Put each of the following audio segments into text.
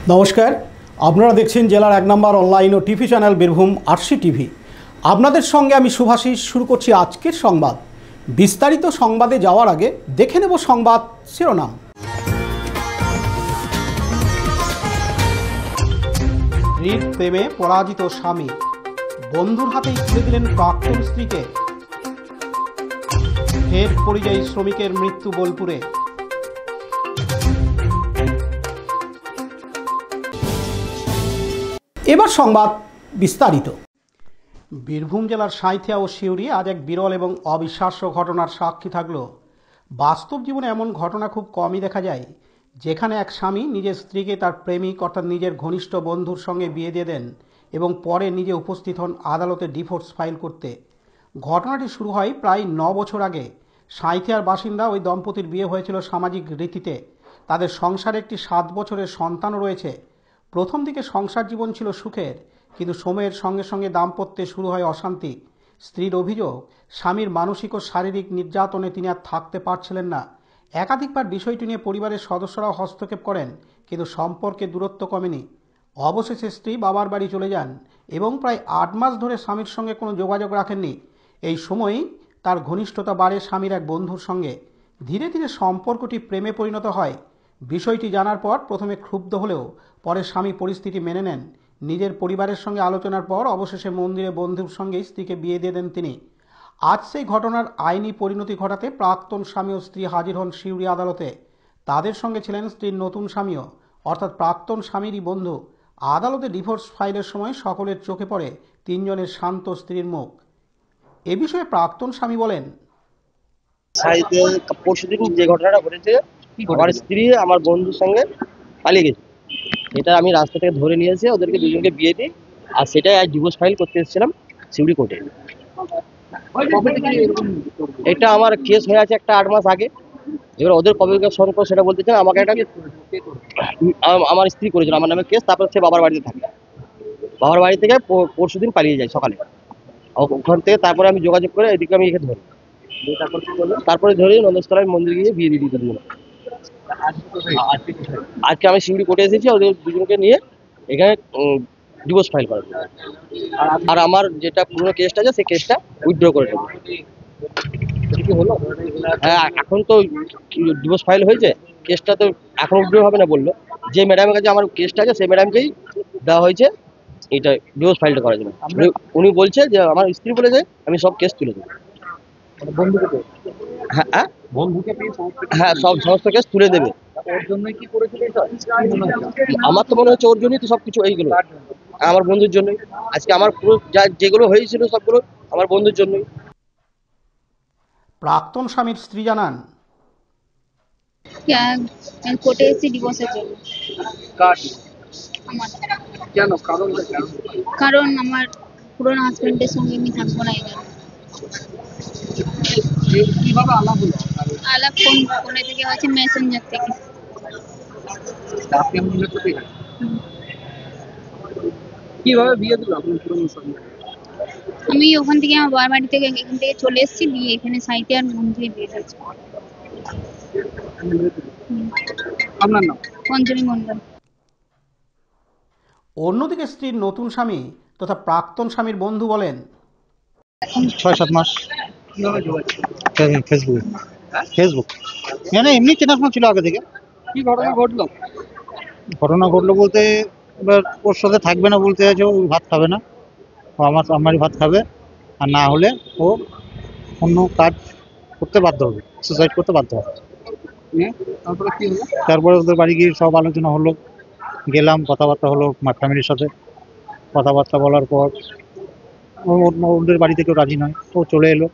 নমস্কার, আপনারা দেখছেন জেলার 1 নম্বর অনলাইন ও TV channel Birbhum RC TV. আপনাদের সঙ্গে আমি শুভাশিস। শুরু করছি আজকের সংবাদ। বিস্তারিত সংবাদে যাওয়ার আগে দেখে নেব সংবাদ শিরোনাম। স্ত্রীর প্রেমে পরাজিত স্বামী, বন্ধুর হাতেই তুলে দিলেন প্রাক্তন স্ত্রীকে। ফের পরিযায়ী শ্রমিকের মৃত্যু বোলপুরে। এবার সংবাদ বিস্তারিত। বীরভূম জেলার সাঁইথিয়া ও সিউড়ি আজ এক বিরল এবং অবিশ্বাস্য ঘটনার সাক্ষী থাকলো। বাস্তব জীবনে এমন ঘটনা খুব কমই দেখা যায়, যেখানে এক স্বামী নিজের স্ত্রীকে তার প্রেমিক অর্থাৎ নিজের ঘনিষ্ঠ বন্ধুর সঙ্গে বিয়ে দিয়ে দেন এবং পরে নিজে উপস্থিত হন আদালতে ডিভোর্স ফাইল করতে। ঘটনাটি শুরু হয় প্রায় 9 বছর আগে। সাঁইথিয়ার বাসিন্দা ওই দম্পতির বিয়ে হয়েছিল সামাজিক রীতিতে। তাদের সংসারে একটি 7 বছরের সন্তানও রয়েছে। প্রথম দিকে সংসার জীবন ছিল সুখের, কিন্তু সময়ের সঙ্গে সঙ্গে দাম্পত্যে শুরু হয় অশান্তি। স্ত্রীর অভিযোগ, স্বামীর মানসিক ও শারীরিক নির্যাতনে তিনি আর থাকতে পারছিলেন না। একাধিকবার বিষয়টি নিয়ে পরিবারের সদস্যরাও হস্তক্ষেপ করেন, কিন্তু সম্পর্কে দূরত্ব কমেনি। অবশেষে স্ত্রী বাবার বাড়ি চলে যান এবং প্রায় 8 মাস ধরে স্বামীর সঙ্গে কোনো যোগাযোগ রাখেননি। এই সময়ই তার ঘনিষ্ঠতা বাড়ে স্বামীর এক বন্ধুর সঙ্গে। ধীরে ধীরে সম্পর্কটি প্রেমে পরিণত হয়। বিষয়টি জানার পর প্রথমে ক্ষুব্ধ হলেও পরে স্বামী পরিস্থিতি মেনে নেন। নিজের পরিবারের সঙ্গে আলোচনার পর অবশেষে মন্দিরে বন্ধুর সঙ্গেই স্ত্রীকে বিয়ে দিয়ে দেন তিনি। আজ সেই ঘটনার আইনি পরিণতি ঘটাতে প্রাক্তন স্বামী ও স্ত্রী হাজির হন সিউড়ি আদালতে। তাদের সঙ্গে ছিলেন স্ত্রীর নতুন স্বামীও, অর্থাৎ প্রাক্তন স্বামীরই বন্ধু। আদালতে ডিভোর্স ফাইলের সময় সকলের চোখে পড়ে 3 জনের শান্ত স্ত্রীর মুখ। এ বিষয়ে প্রাক্তন স্বামী বলেন, পরশুদিন যে ঘটনাটা ঘটেছে, আমার স্ত্রী আমার বন্ধুর সঙ্গে পালিয়ে গেছে। এটা আমি রাস্তা থেকে ধরে নিয়ে এসে ওদেরকে দুজনকে বিয়ে দিই, আর সেটাই আজ ডিভোর্স ফাইল করতে এসেছিলাম সিউড়ি কোর্টে। এটা আমার কেস হয়ে আছে একটা 8 মাস আগে। এবার ওদের কবে সম্পর্ক সেটা বলতে চান। আমাকে একটা আমার স্ত্রী করেছিল আমার নামে কেস। তারপর সে বাবার বাড়িতে থাকে। বাবার বাড়ি থেকে পরশুদিন পালিয়ে যায় সকালে। ওখান থেকে তারপরে আমি যোগাযোগ করে এদিকে আমি এখানে ধরি। তারপরে ধরে নন্দস্তলায় মন্দির গিয়ে বিয়ে দিয়ে দিতে। আজকে আমি সিউড়ি কোর্টে এসেছি ওদের দুজনকে নিয়ে এখানে ডিভোর্স ফাইল করার। আর আমার যেটা পুরনো কেসটা আছে সেই কেসটা উইথড্র করে নেব। হ্যাঁ, এখন তো ডিভোর্স ফাইল হয়েছে, কেসটা তো এখন উইথড্র হবে না বললো। যে ম্যাডামের কাছে আমার কেসটা আছে সেই ম্যাডামকেই দেওয়া হয়েছে এটা ডিভোর্স ফাইলটা করার জন্য। উনি বলছে যে আমার স্ত্রী বলেছে আমি সব কেস তুলে দেবো। হ্যাঁ, হ্যাঁ, সমস্ত কেস তুলে দেবে। আমার তো মনে হচ্ছে ওর জন্যই তো সবকিছু এইগুলো, আমার বন্ধুর জন্যই। আজকে আমার পুরো যেগুলো হয়েছিল সবগুলো আমার বন্ধুর জন্যই। প্রাক্তন স্বামীর স্ত্রী জানান, কোর্টে এসেছি ডিভোর্সের জন্য। কারণ আমার পুরনো হাজবেন্ডের সঙ্গে আমি থাকবো না। আলাপ ফোনে থেকে হয়েছে, মেসেঞ্জার থেকে। কিভাবে বিয়ে দিল আপনার পুরনো স্বামী? আমি ওখান থেকে আমার বাবার বাড়ি থেকে এখান থেকে চলে এসেছি, দিয়ে এখানে সাঁইথিয়ার মন্দিরে বিয়ে দিয়েছি। আপনার নাম? পঞ্চমী মন্ডল। অন্যদিকে স্ত্রীর নতুন স্বামী তথা প্রাক্তন স্বামীর বন্ধু বলেন, 6-7 মাস ফেসবুক মানে এমনি চেনাশোনা ছিল আগে থেকে। কি ঘটনা ঘটলো? ঘটনা ঘটলো বলতে, এবার ওর সাথে থাকবে না বলতে আছে, ও ভাত খাবে না, ও আমারই ভাত খাবে, আর না হলে ও অন্য কাজ করতে বাধ্য হবে, সুসাইড করতে বাধ্য হবে। তারপরে কি হলো? তারপরে ওদের বাড়ি গিয়ে সব আলোচনা হলো, গেলাম, কথাবার্তা হলো ফ্যামিলির সাথে। কথাবার্তা বলার পর ওদের বাড়ি থেকেও রাজি নয়, ও চলে এলো।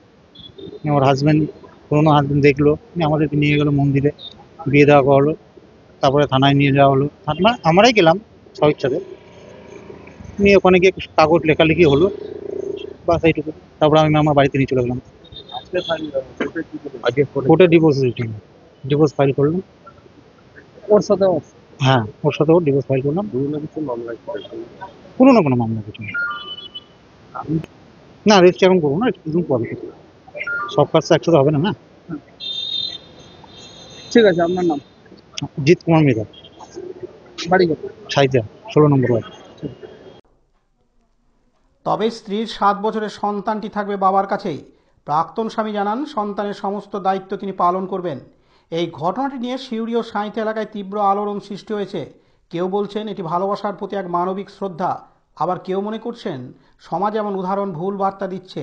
ওর হাজব্যান্ড, পুরোনো হাজব্যান্ড দেখলো, আমাদেরকে নিয়ে গেলো মন্দিরে, বিয়ে দেওয়া হলো। তারপরে থানায় নিয়ে যাওয়া হলো, আমরাই গেলাম স্বইচ্ছাতে, নিয়ে ওখানে গিয়ে কাগজ লেখালেখি হলো, বাস এইটুকু। তারপরে আমি আমার বাড়িতে নিয়ে চলে গেলাম। কোর্টে ডিভোর্স ফাইল করলাম ওর সাথে? হ্যাঁ, ওর সাথেও ডিভোর্স ফাইল করলাম। পুরোনো কোনো মামলা কিছু নেই। না, রেজিস্ট্রি এখন করবো না, কিছুদিন পরে করবো। সব কাজ তো একসাথে হবে না। না, ঠিক আছে। আপনার নাম? জিৎ কুমার মেধা। বাড়ি কত? ছাইতে 16 নম্বর ওয়ার্ড। তবে স্ত্রীর 7 বছরের সন্তানটি থাকবে বাবার কাছেই। প্রাক্তন স্বামী জানান, সন্তানের সমস্ত দায়িত্ব তিনি পালন করবেন। এই ঘটনাটি নিয়ে সিউড়ি ও সাঁইথা এলাকায় তীব্র আলোড়ন সৃষ্টি হয়েছে। কেউ বলছেন এটি ভালোবাসার প্রতি এক মানবিক শ্রদ্ধা, আবার কেউ মনে করছেন সমাজ এমন উদাহরণ ভুল বার্তা দিচ্ছে।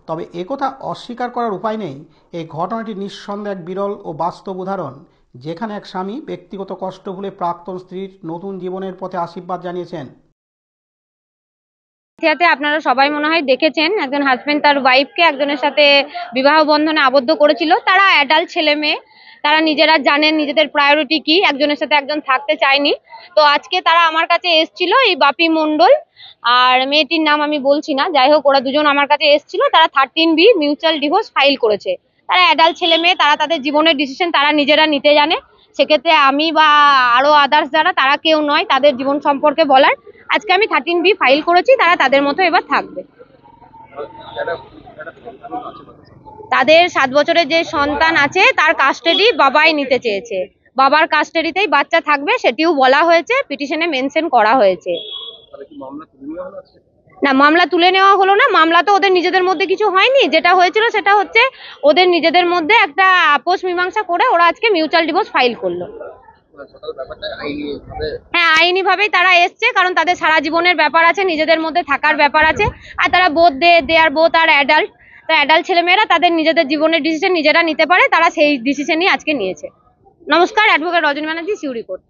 তবে একথা অস্বীকার করার উপায় নেই, এই ঘটনাটি নিঃসন্দেহে এক বিরল ও বাস্তব উদাহরণ, যেখানে এক স্বামী ব্যক্তিগত কষ্ট ভুলে প্রাক্তন স্ত্রীর নতুন জীবনের পথে আশীর্বাদ জানিয়েছেন। ইতিহাসে আপনারা সবাই মনে হয় দেখেছেন, একজন হাজবেন্ড তার ওয়াইফকে একজনের সাথে বিবাহ বন্ধনে আবদ্ধ করেছিল। তারা অ্যাডাল্ট ছেলে মেয়ে, তারা নিজেরা জানেন নিজেদের প্রায়োরিটি কি, একজনের সাথে একজন থাকতে চায়নি। তো আজকে তারা আমার কাছে এসেছিল, এই বাপি মণ্ডল আর মেয়েটির নাম আমি বলছি না, যাই হোক ওরা দুজন আমার কাছে এসেছিল। তারা 13B মিউচুয়াল ডিভোর্স ফাইল করেছে। তারা অ্যাডাল্ট ছেলে মেয়ে, তারা তাদের জীবনের ডিসিশন তারা নিজেরা নিতে জানে। সেক্ষেত্রে আমি বা আরো আদার্স যারা, তারা কেউ নয় তাদের জীবন সম্পর্কে বলার। আজকে আমি 13B ফাইল করেছি, তারা তাদের মতো এবার থাকবে। তাদের 7 বছরের যে সন্তান আছে তার কাস্টাডি বাবাই নিতে চেয়েছে, বাবার কাস্টাডিতেই বাচ্চা থাকবে, সেটিও বলা হয়েছে, পিটিশনে মেনশন করা হয়েছে। না, মামলা তুলে নেওয়া হলো না। মামলা তো ওদের নিজেদের মধ্যে কিছু হয়নি, যেটা হয়েছিল সেটা হচ্ছে ওদের নিজেদের মধ্যে একটা আপোষ মীমাংসা করে ওরা আজকে মিউচুয়াল ডিভোর্স ফাইল করলো। হ্যাঁ, আইনি ভাবেই তারা এসছে, কারণ তাদের সারা জীবনের ব্যাপার আছে, নিজেদের মধ্যে থাকার ব্যাপার আছে। আর তারা দে আর বোথ আর অ্যাডাল্ট। তো অ্যাডাল্ট ছেলেমেয়েরা তাদের নিজেদের জীবনের ডিসিশন নিজেরা নিতে পারে, তারা সেই ডিসিশনই আজকে নিয়েছে। নমস্কার, অ্যাডভোকেট রজনী ব্যানার্জি, সিউড়ি কোর্ট।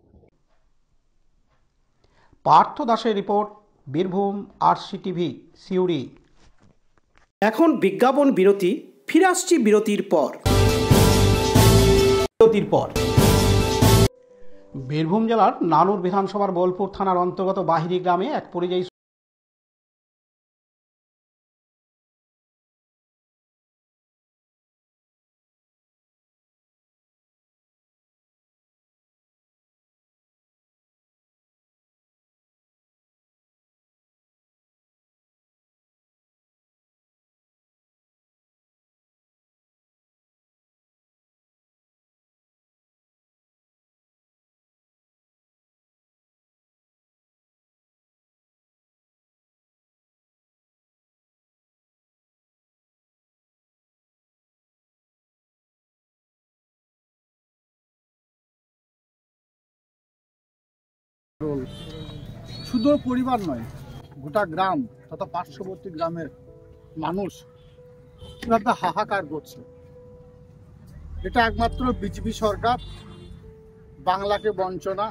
পার্থ দাসের রিপোর্ট, বীরভূম RCTV, সিউড়ি। এখন বিজ্ঞাপন বিরতি, ফিরে আসছি বিরতির পর। বীরভূম জেলার নানুর বিধানসভার বোলপুর থানার অন্তর্গত বাহিরি গ্রামে এক পরিযায়ী শুধু পরিবার নয়, গোটা গ্রাম তথা পার্শ্ববর্তী গ্রামের মানুষ একটা হাহাকার করছে। এটা একমাত্র বিজেপি সরকার বাংলাকে বঞ্চনা,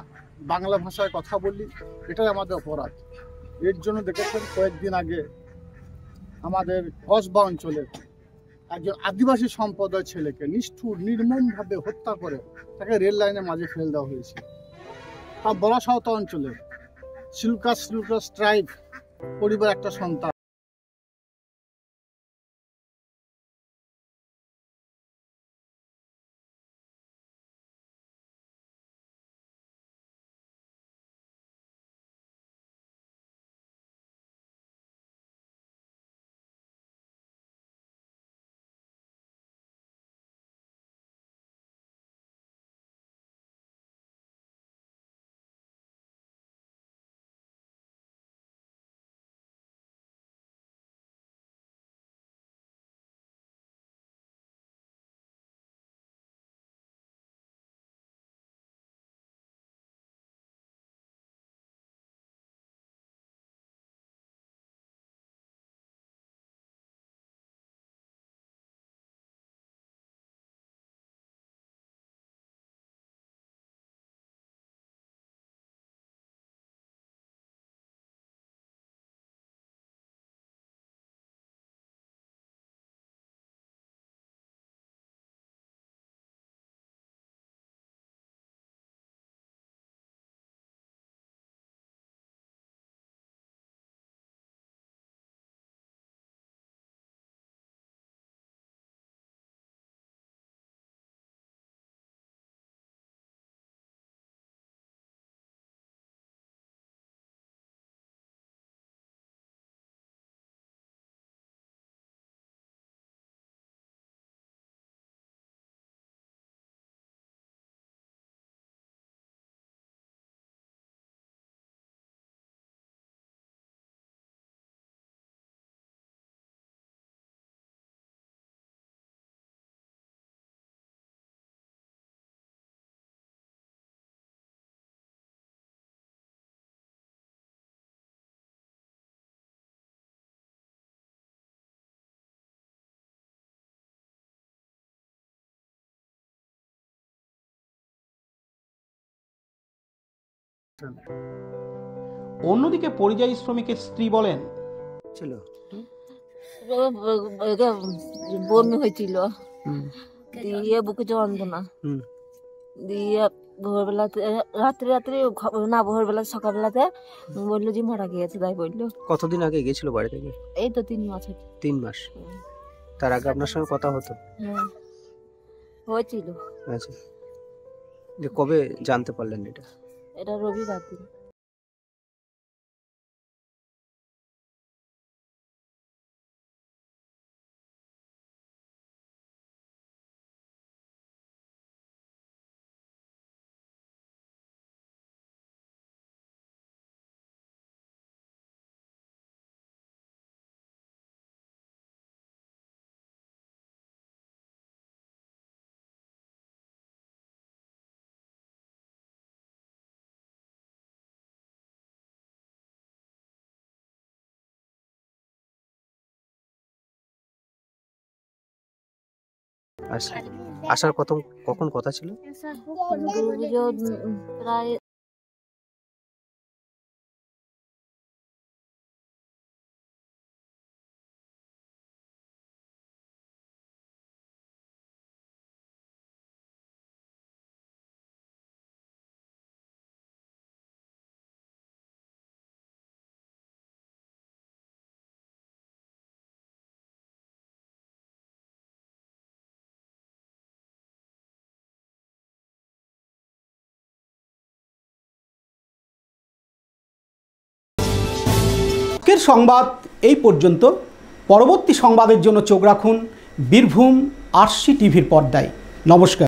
বাংলা ভাষায় কথা বলি, এটাই আমাদের অপরাধ। এর জন্য দেখেছেন কয়েকদিন আগে আমাদের কসবা অঞ্চলের একজন আদিবাসী সম্প্রদায়ের ছেলেকে নিষ্ঠুর নির্মমভাবে হত্যা করে তাকে রেল লাইনের মাঝে ফেলে দেওয়া হয়েছে। তা বড়াসাঁওতা অঞ্চলের সিলুকাস ট্রাইব পরিবার একটা সন্তান। অন্যদিকে পরিযায়ী শ্রমিকের স্ত্রী বলেন, ছিল বমি হয়েছিল, দিয়ে বুকে যন্ত্রণা, দিয়ে ভোরবেলাতে রাত্রে না ভোরবেলা সকালবেলাতে বললো যে মারা গিয়েছে, তাই বললো। কতদিন আগে গেছিল বাড়ি থেকে? এই তো 3 মাস। 3 মাস। তার আগে আপনার সঙ্গে কথা হতো? হয়েছিল। আচ্ছা, যে কবে জানতে পারলেন এটা? এটা রবিবার দিন। আসার কখন কথা ছিল? প্রায় আজকের সংবাদ এই পর্যন্ত। পরবর্তী সংবাদের জন্য চোখ রাখুন বীরভূম RC টিভির পর্দায়। নমস্কার।